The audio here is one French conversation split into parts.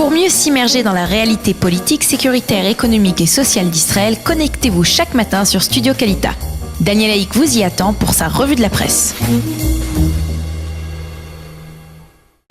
Pour mieux s'immerger dans la réalité politique, sécuritaire, économique et sociale d'Israël, connectez-vous chaque matin sur Studio Kalita. Daniel Haïk vous y attend pour sa revue de la presse.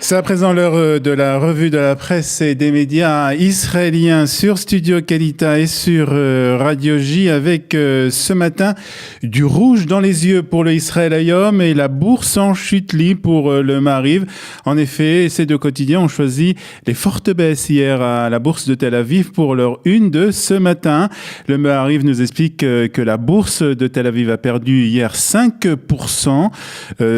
C'est à présent l'heure de la revue de la presse et des médias israéliens sur Studio Kalita et sur Radio J avec ce matin du rouge dans les yeux pour le Israël Hayom et la bourse en chute libre pour le Maariv. En effet, ces deux quotidiens ont choisi les fortes baisses hier à la bourse de Tel Aviv pour leur une de ce matin. Le Maariv nous explique que la bourse de Tel Aviv a perdu hier 5%,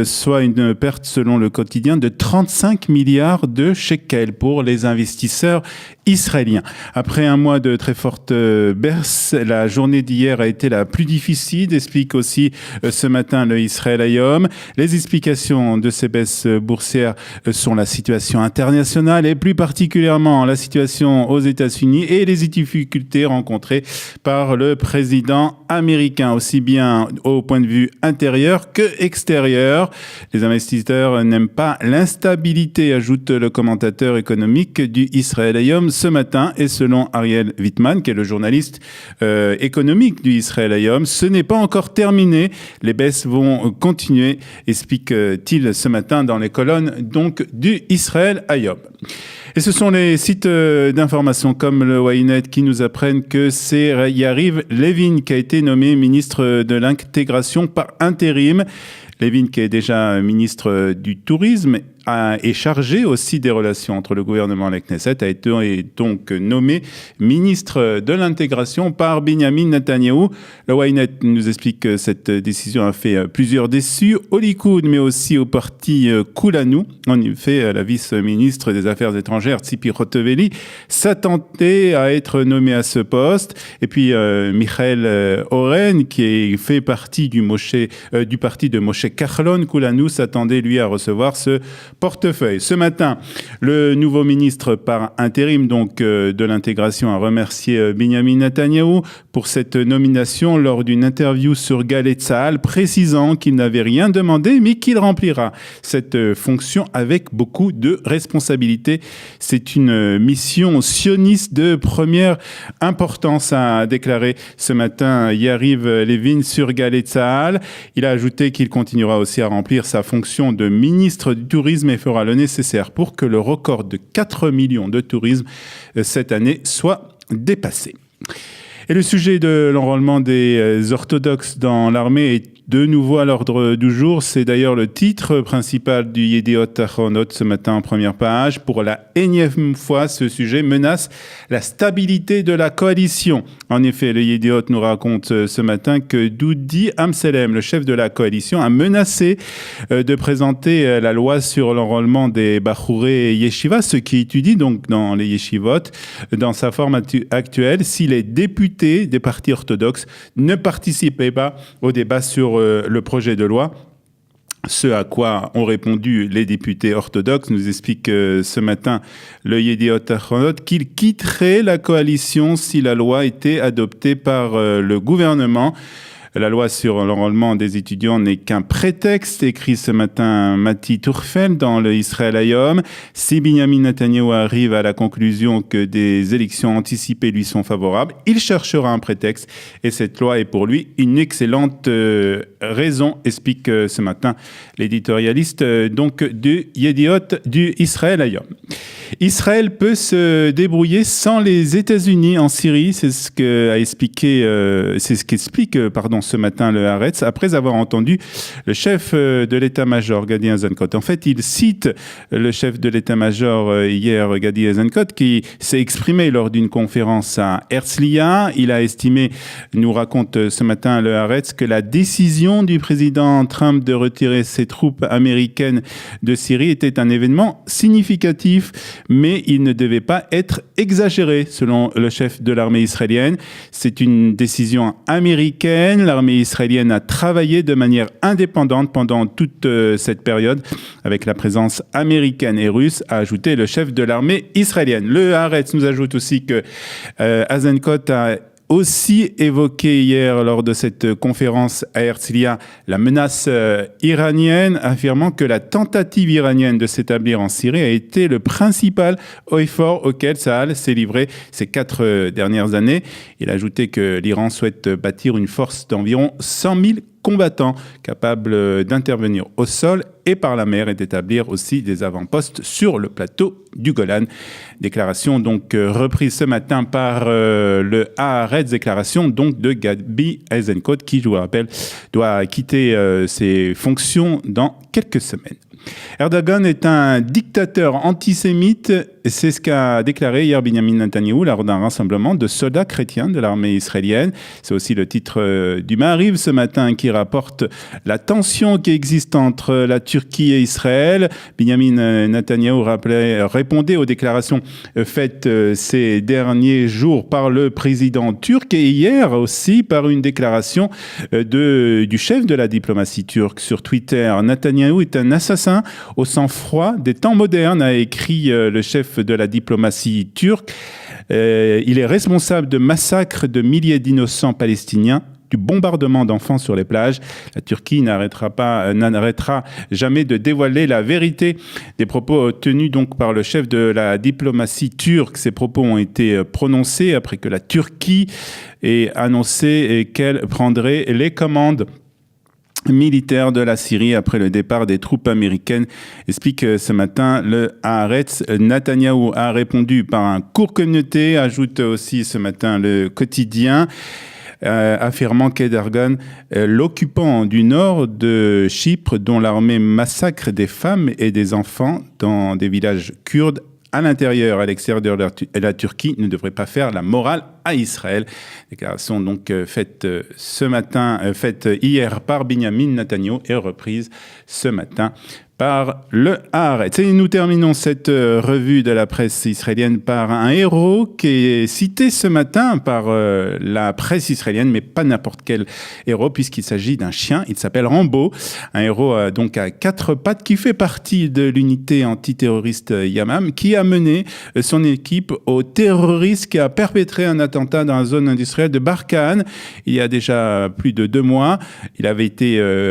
soit une perte selon le quotidien de 35 milliards de shekels pour les investisseurs israéliens. Après un mois de très forte baisse, la journée d'hier a été la plus difficile, explique aussi ce matin le Israël Hayom. Les explications de ces baisses boursières sont la situation internationale et plus particulièrement la situation aux États-Unis et les difficultés rencontrées par le président américain, aussi bien au point de vue intérieur que extérieur. Les investisseurs n'aiment pas l'instabilité, ajoute le commentateur économique du Israël Hayom ce matin. Et selon Ariel Wittman, qui est le journaliste économique du Israël Hayom, ce n'est pas encore terminé. Les baisses vont continuer, explique-t-il ce matin dans les colonnes donc du Israël Hayom. Et ce sont les sites d'information comme le Ynet qui nous apprennent que c'est Yariv Levin qui a été nommé ministre de l'intégration par intérim. Levin, qui est déjà ministre du tourisme, est chargé aussi des relations entre le gouvernement et la Knesset, a été donc nommé ministre de l'intégration par Binyamin Netanyahou. Le Ynet nous explique que cette décision a fait plusieurs déçus au Likoud, mais aussi au parti Kulanu. En effet, la vice-ministre des Affaires étrangères, Tzipi Hotovely, s'attendait à être nommée à ce poste. Et puis, Michael Oren, qui fait partie du parti de Moshe Kahlon, Kulanu, s'attendait, lui, à recevoir ce portefeuille. Ce matin, le nouveau ministre par intérim donc de l'intégration a remercié Binyamin Netanyahou pour cette nomination lors d'une interview sur Galei Tzahal, précisant qu'il n'avait rien demandé mais qu'il remplira cette fonction avec beaucoup de responsabilités. C'est une mission sioniste de première importance, a déclaré ce matin Yariv Levin sur Galei Tzahal. Il a ajouté qu'il continuera aussi à remplir sa fonction de ministre du tourisme et fera le nécessaire pour que le record de 4 millions de tourisme cette année soit dépassé. Et le sujet de l'enrôlement des orthodoxes dans l'armée est de nouveau à l'ordre du jour. C'est d'ailleurs le titre principal du Yediot Ahronot ce matin en première page. Pour la énième fois, ce sujet menace la stabilité de la coalition. En effet, le Yediot nous raconte ce matin que Doudi Amselem, le chef de la coalition, a menacé de présenter la loi sur l'enrôlement des Bachouré et Yeshiva, ceux qui étudient donc dans les Yeshivot, dans sa forme actuelle, si les députés des partis orthodoxes ne participaient pas au débat sur le projet de loi. Ce à quoi ont répondu les députés orthodoxes, nous explique ce matin le Yediot Ahronot qu'ils quitteraient la coalition si la loi était adoptée par le gouvernement. La loi sur l'enrôlement des étudiants n'est qu'un prétexte, écrit ce matin Mati Tourfel dans le Israël Hayom. Si Binyamin Netanyahou arrive à la conclusion que des élections anticipées lui sont favorables, il cherchera un prétexte et cette loi est pour lui une excellente raison, explique ce matin l'éditorialiste donc du Yediot du Israël Hayom. Israël peut se débrouiller sans les États-Unis en Syrie, c'est ce qu'explique ce matin le Haaretz, après avoir entendu le chef de l'état-major, Gadi Eisenkot. En fait, il cite le chef de l'état-major hier, Gadi Eisenkot, qui s'est exprimé lors d'une conférence à Herzliya. Il a estimé, nous raconte ce matin le Haaretz, que la décision du président Trump de retirer ses troupes américaines de Syrie était un événement significatif, mais il ne devait pas être exagéré, selon le chef de l'armée israélienne. C'est une décision américaine. L'armée israélienne a travaillé de manière indépendante pendant toute cette période, avec la présence américaine et russe, a ajouté le chef de l'armée israélienne. Le Haaretz nous ajoute aussi que Eisenkot a aussi évoqué hier lors de cette conférence à Herzliya la menace iranienne, affirmant que la tentative iranienne de s'établir en Syrie a été le principal effort auquel Tsahal s'est livré ces 4 dernières années. Il a ajouté que l'Iran souhaite bâtir une force d'environ 100 000 combattants capables d'intervenir au sol et par la mer et d'établir aussi des avant-postes sur le plateau du Golan. Déclaration donc reprise ce matin par le Haaretz, déclaration donc de Gabi Eisenkot qui, je vous rappelle, doit quitter ses fonctions dans quelques semaines. Erdogan est un dictateur antisémite, c'est ce qu'a déclaré hier Benjamin Netanyahou lors d'un rassemblement de soldats chrétiens de l'armée israélienne. C'est aussi le titre du Maariv ce matin qui rapporte la tension qui existe entre la Turquie et Israël. Benjamin Netanyahou répondait aux déclarations faites ces derniers jours par le président turc et hier aussi par une déclaration du chef de la diplomatie turque sur Twitter. Netanyahou est un assassin au sang-froid des temps modernes, a écrit le chef de la diplomatie turque. Il est responsable de massacres de milliers d'innocents palestiniens, du bombardement d'enfants sur les plages. La Turquie n'arrêtera jamais de dévoiler la vérité des propos tenus donc par le chef de la diplomatie turque. Ces propos ont été prononcés après que la Turquie ait annoncé qu'elle prendrait les commandes militaire de la Syrie après le départ des troupes américaines, explique ce matin le Haaretz. Netanyahou a répondu par un court communiqué, ajoute aussi ce matin le quotidien, affirmant qu'Erdogan, l'occupant du nord de Chypre, dont l'armée massacre des femmes et des enfants dans des villages kurdes, à l'intérieur et à l'extérieur de la Turquie, ne devrait pas faire la morale à Israël. Déclaration donc faite hier par Benjamin Netanyahou et reprise ce matin par le Haaretz. Et nous terminons cette revue de la presse israélienne par un héros qui est cité ce matin par la presse israélienne, mais pas n'importe quel héros, puisqu'il s'agit d'un chien. Il s'appelle Rambo, un héros donc à 4 pattes qui fait partie de l'unité antiterroriste Yamam, qui a mené son équipe au terroriste qui a perpétré un attentat dans la zone industrielle de Barkhane il y a déjà plus de 2 mois.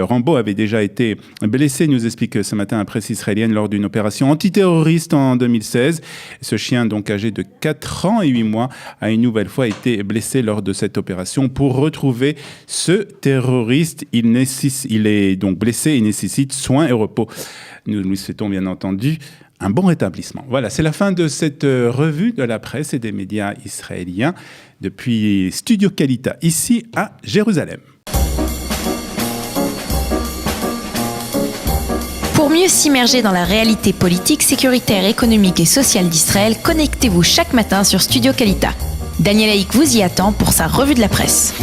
Rambo avait déjà été blessé, nous explique ce matin la presse israélienne, lors d'une opération antiterroriste en 2016. Ce chien, donc âgé de 4 ans et 8 mois, a une nouvelle fois été blessé lors de cette opération. Pour retrouver ce terroriste, il est donc blessé et nécessite soins et repos. Nous lui souhaitons bien entendu un bon rétablissement. Voilà, c'est la fin de cette revue de la presse et des médias israéliens depuis Studio Kalita, ici à Jérusalem. Pour mieux s'immerger dans la réalité politique, sécuritaire, économique et sociale d'Israël, connectez-vous chaque matin sur Studio Kalita. Daniel Haïk vous y attend pour sa revue de la presse.